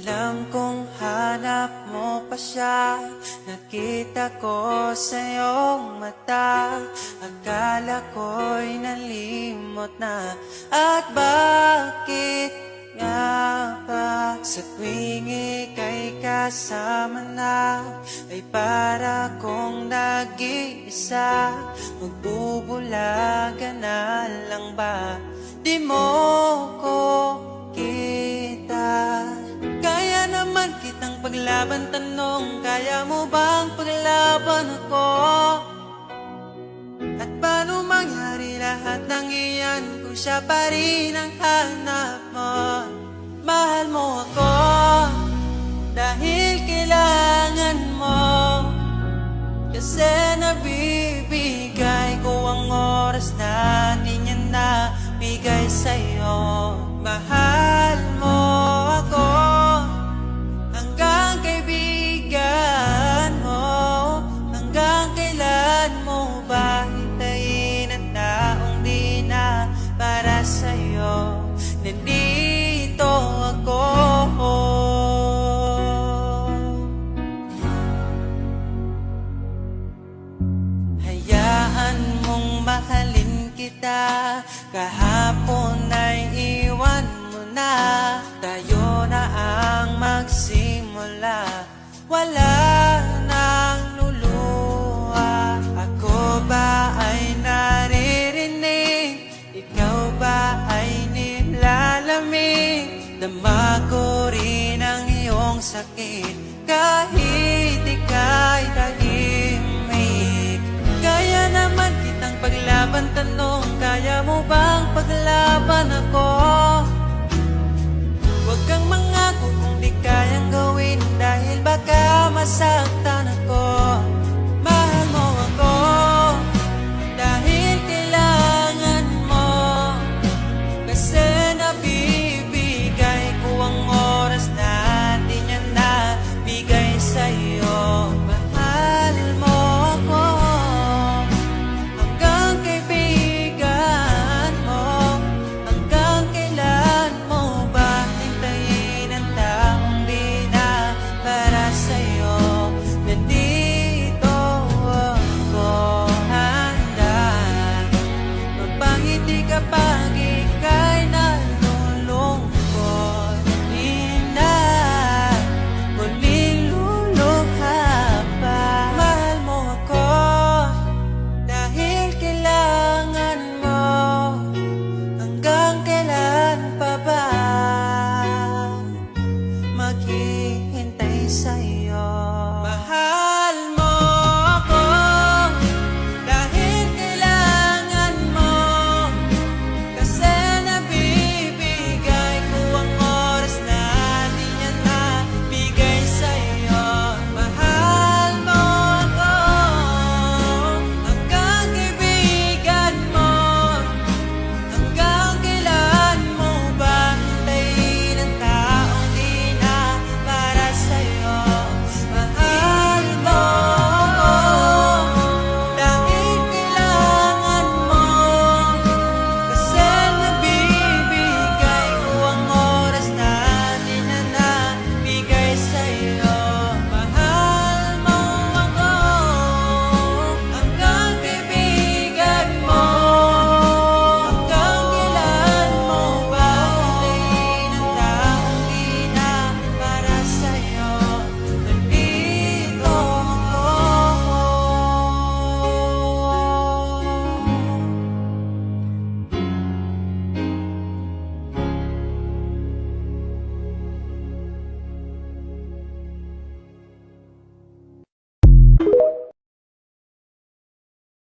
Alam kong hanap mo pa siya, nakita ko sa iyong mata. Akala ko'y nalimot na, at bakit nga ba sa tuwing ika'y kasama na, ay para kong nag-iisa. Magbubulaga na lang ba, di mo ko kita? Kaya naman kitang paglaban, tanong, kaya mo bang paglaban ako? At paano mangyari lahat ng iyan kung siya pa rin ang hanap mo? Mahal mo ako dahil kailangan mo, kasi nabibigay ko ang oras na di niya nabigay sa'yo. Mahal mo ako hanggang kaibigan mo. Hanggang kailan mo ba hintayin ang taong di na para sa'yo? Nandito ako. Hayaan mong mahalin kita, kahapon ay iwan mo na. Tayo na ang magsimula, wala nang luluha. Ako ba ay naririnig, ikaw ba ay nilalamig? Dama ko rin ang iyong sakit kahit ika'y tahimik. Kaya naman kitang paglaban, tanong, kaya mo bang paglaban ako? Huwag kang mangako kung di kayang gawin, dahil baka masaktan ako. Mahal mo ako dahil kailangan mo, kasi nabibigay ko ang oras na di niya nabigay sa'yo. Mahal mo ako hanggang kaibigan mo. Hanggang kailan mo ba hintayin ang taong di na para sa'yo? Nandito ako, handa magpangiti kapag ika'y nalulungkot. Di na muling luluha pa. Mahal mo ako dahil kailangan mo. Hanggang kailan pa ba maghihintay sa'yo?